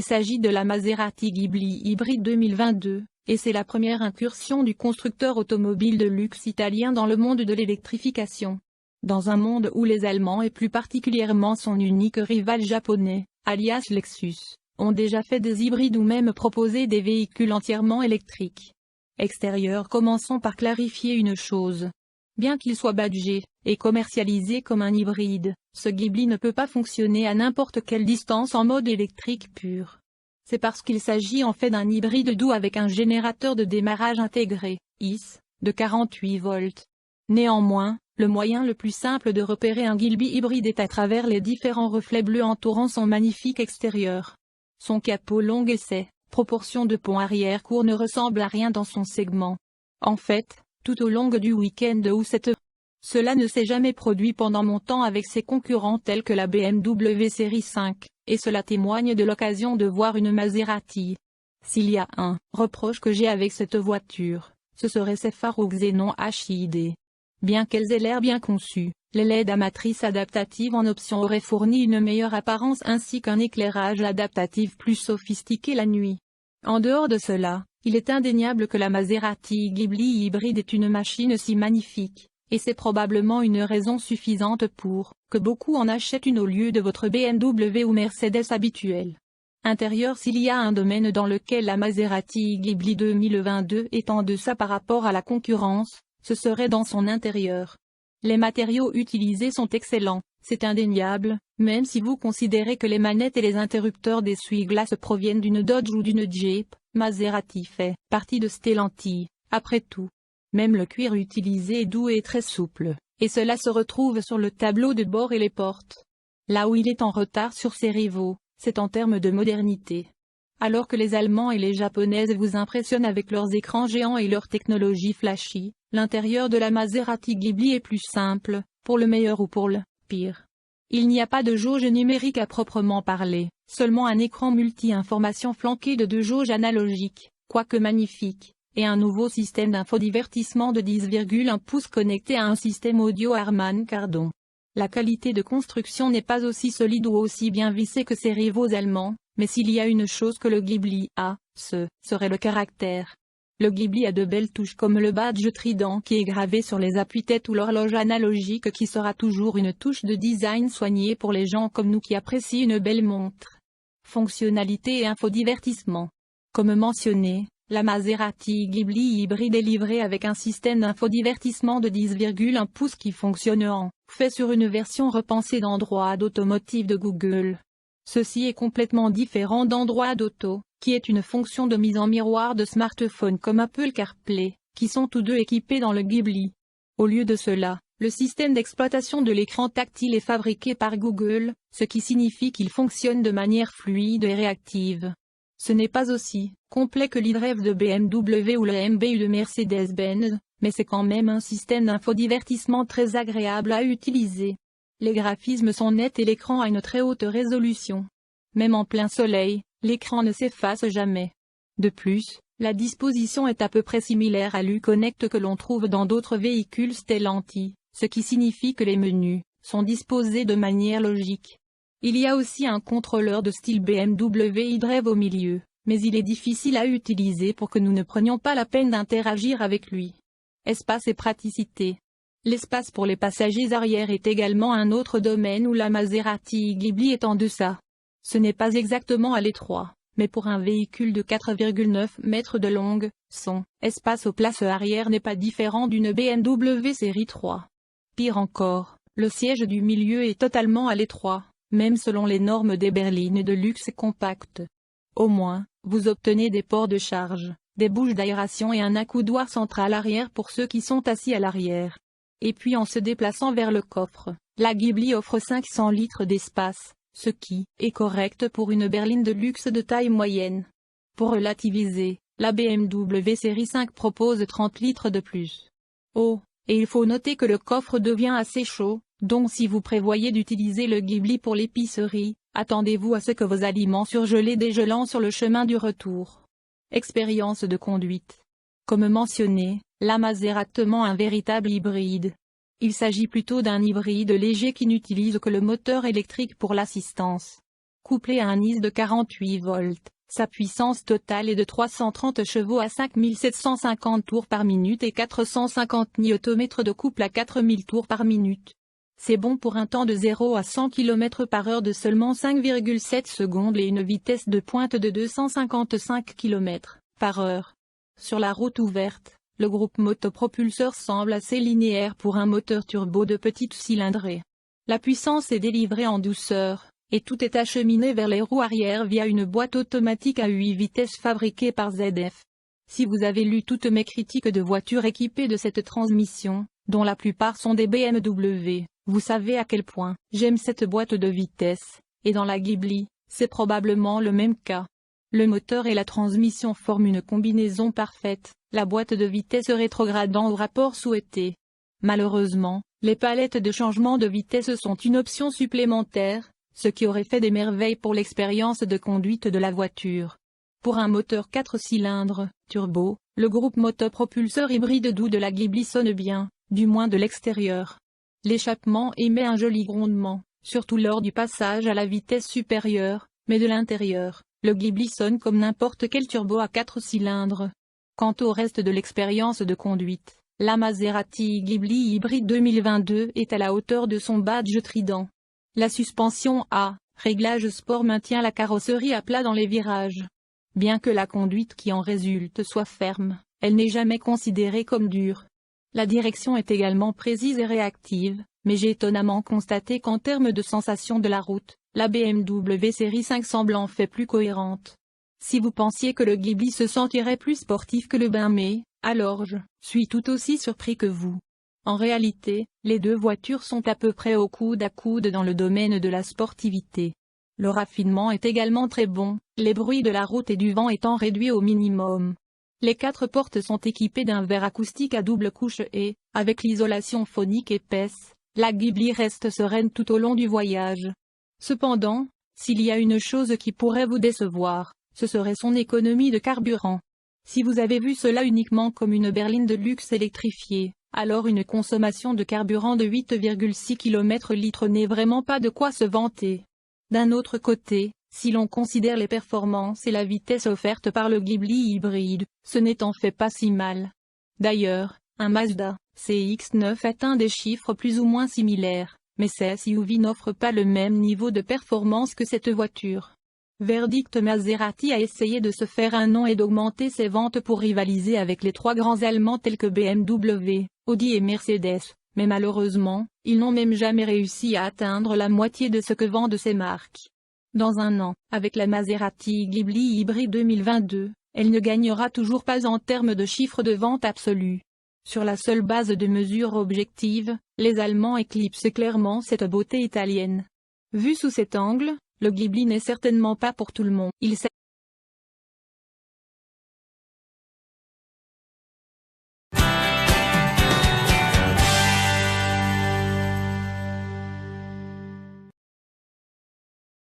s'agit de la Maserati Ghibli Hybrid 2022, et c'est la première incursion du constructeur automobile de luxe italien dans le monde de l'électrification. Dans un monde où les Allemands et plus particulièrement son unique rival japonais, alias Lexus, ont déjà fait des hybrides ou même proposé des véhicules entièrement électriques. Extérieur. Commençons par clarifier une chose. Bien qu'il soit badgé et commercialisé comme un hybride, ce Ghibli ne peut pas fonctionner à n'importe quelle distance en mode électrique pur. C'est parce qu'il s'agit en fait d'un hybride doux avec un générateur de démarrage intégré, ICE, de 48 volts. Néanmoins, le moyen le plus simple de repérer un Ghibli hybride est à travers les différents reflets bleus entourant son magnifique extérieur. Son capot long et ses proportions de pont arrière court ne ressemblent à rien dans son segment. En fait, tout au long du week-end où cela ne s'est jamais produit pendant mon temps avec ses concurrents tels que la BMW série 5, et cela témoigne de l'occasion de voir une Maserati. S'il y a un reproche que j'ai avec cette voiture, ce serait ses phares au xénon HID. Bien qu'elles aient l'air bien conçues, les LED à matrice adaptative en option auraient fourni une meilleure apparence ainsi qu'un éclairage adaptatif plus sophistiqué la nuit. En dehors de cela, il est indéniable que la Maserati Ghibli hybride est une machine si magnifique, et c'est probablement une raison suffisante pour que beaucoup en achètent une au lieu de votre BMW ou Mercedes habituelle. Intérieur. S'il y a un domaine dans lequel la Maserati Ghibli 2022 est en deçà par rapport à la concurrence, ce serait dans son intérieur. Les matériaux utilisés sont excellents, c'est indéniable, même si vous considérez que les manettes et les interrupteurs d'essuie-glace proviennent d'une Dodge ou d'une Jeep, Maserati fait partie de Stellantis, après tout. Même le cuir utilisé est doux et très souple, et cela se retrouve sur le tableau de bord et les portes. Là où il est en retard sur ses rivaux, c'est en termes de modernité. Alors que les Allemands et les Japonaises vous impressionnent avec leurs écrans géants et leur technologie flashy, l'intérieur de la Maserati Ghibli est plus simple, pour le meilleur ou pour le pire. Il n'y a pas de jauge numérique à proprement parler, seulement un écran multi-information flanqué de 2 jauges analogiques, quoique magnifiques, et un nouveau système d'infodivertissement de 10,1 pouces connecté à un système audio Harman Kardon. La qualité de construction n'est pas aussi solide ou aussi bien vissée que ses rivaux allemands, mais s'il y a une chose que le Ghibli a, ce serait le caractère. Le Ghibli a de belles touches comme le badge trident qui est gravé sur les appuis-têtes ou l'horloge analogique qui sera toujours une touche de design soignée pour les gens comme nous qui apprécient une belle montre. Fonctionnalité et infodivertissement. Comme mentionné, la Maserati Ghibli hybride est livrée avec un système d'infodivertissement de 10,1 pouces qui fonctionne en fait sur une version repensée d'Android Automotive de Google. Ceci est complètement différent d'Android Auto, qui est une fonction de mise en miroir de smartphones comme Apple CarPlay, qui sont tous deux équipés dans le Ghibli. Au lieu de cela, le système d'exploitation de l'écran tactile est fabriqué par Google, ce qui signifie qu'il fonctionne de manière fluide et réactive. Ce n'est pas aussi complet que l'iDrive de BMW ou le MBU de Mercedes-Benz, mais c'est quand même un système d'infodivertissement très agréable à utiliser. Les graphismes sont nets et l'écran a une très haute résolution. Même en plein soleil, l'écran ne s'efface jamais. De plus, la disposition est à peu près similaire à l'U-Connect que l'on trouve dans d'autres véhicules Stellantis, ce qui signifie que les menus sont disposés de manière logique. Il y a aussi un contrôleur de style BMW iDrive au milieu, mais il est difficile à utiliser pour que nous ne prenions pas la peine d'interagir avec lui. Espace et praticité. L'espace pour les passagers arrière est également un autre domaine où la Maserati Ghibli est en deçà. Ce n'est pas exactement à l'étroit, mais pour un véhicule de 4,9 mètres de long, son espace aux places arrière n'est pas différent d'une BMW série 3. Pire encore, le siège du milieu est totalement à l'étroit, même selon les normes des berlines de luxe compactes. Au moins, vous obtenez des ports de charge, des bouches d'aération et un accoudoir central arrière pour ceux qui sont assis à l'arrière. Et puis en se déplaçant vers le coffre, la Ghibli offre 500 litres d'espace, ce qui est correct pour une berline de luxe de taille moyenne. Pour relativiser, la BMW série 5 propose 30 litres de plus. Oh, et il faut noter que le coffre devient assez chaud, donc si vous prévoyez d'utiliser le Ghibli pour l'épicerie, attendez-vous à ce que vos aliments surgelés dégelant sur le chemin du retour. Expérience de conduite. Comme mentionné, la Maserati est un véritable hybride. Il s'agit plutôt d'un hybride léger qui n'utilise que le moteur électrique pour l'assistance. Couplé à un IS de 48 volts, sa puissance totale est de 330 chevaux à 5750 tours par minute et 450 Nm de couple à 4000 tours par minute. C'est bon pour un temps de 0 à 100 km/h de seulement 5,7 secondes et une vitesse de pointe de 255 km/h. Sur la route ouverte, le groupe motopropulseur semble assez linéaire pour un moteur turbo de petite cylindrée. La puissance est délivrée en douceur, et tout est acheminé vers les roues arrière via une boîte automatique à 8 vitesses fabriquée par ZF. Si vous avez lu toutes mes critiques de voitures équipées de cette transmission, dont la plupart sont des BMW, vous savez à quel point j'aime cette boîte de vitesses, et dans la Ghibli, c'est probablement le même cas. Le moteur et la transmission forment une combinaison parfaite, la boîte de vitesses rétrogradant au rapport souhaité. Malheureusement, les palettes de changement de vitesse sont une option supplémentaire, ce qui aurait fait des merveilles pour l'expérience de conduite de la voiture. Pour un moteur 4 cylindres, turbo, le groupe motopropulseur hybride doux de la Ghibli sonne bien, du moins de l'extérieur. L'échappement émet un joli grondement, surtout lors du passage à la vitesse supérieure, mais de l'intérieur, le Ghibli sonne comme n'importe quel turbo à 4 cylindres. Quant au reste de l'expérience de conduite, la Maserati Ghibli Hybrid 2022 est à la hauteur de son badge Trident. La suspension à réglage sport maintient la carrosserie à plat dans les virages. Bien que la conduite qui en résulte soit ferme, elle n'est jamais considérée comme dure. La direction est également précise et réactive, mais j'ai étonnamment constaté qu'en termes de sensation de la route, la BMW série 5 semble en fait plus cohérente. Si vous pensiez que le Ghibli se sentirait plus sportif que le BMW, alors je suis tout aussi surpris que vous. En réalité, les deux voitures sont à peu près au coude à coude dans le domaine de la sportivité. Le raffinement est également très bon, les bruits de la route et du vent étant réduits au minimum. Les 4 portes sont équipées d'un verre acoustique à double couche et, avec l'isolation phonique épaisse, la Ghibli reste sereine tout au long du voyage. Cependant, s'il y a une chose qui pourrait vous décevoir, ce serait son économie de carburant. Si vous avez vu cela uniquement comme une berline de luxe électrifiée, alors une consommation de carburant de 8,6 km/h n'est vraiment pas de quoi se vanter. D'un autre côté, si l'on considère les performances et la vitesse offerte par le Ghibli hybride, ce n'est en fait pas si mal. D'ailleurs, un Mazda CX-9 atteint des chiffres plus ou moins similaires, mais ces SUV n'offrent pas le même niveau de performance que cette voiture. Verdict: Maserati a essayé de se faire un nom et d'augmenter ses ventes pour rivaliser avec les 3 grands Allemands tels que BMW, Audi et Mercedes, mais malheureusement, ils n'ont même jamais réussi à atteindre la moitié de ce que vendent ces marques. Dans un an, avec la Maserati Ghibli Hybrid 2022, elle ne gagnera toujours pas en termes de chiffre de vente absolu. Sur la seule base de mesures objectives, les Allemands éclipsent clairement cette beauté italienne. Vu sous cet angle, le Ghibli n'est certainement pas pour tout le monde. Il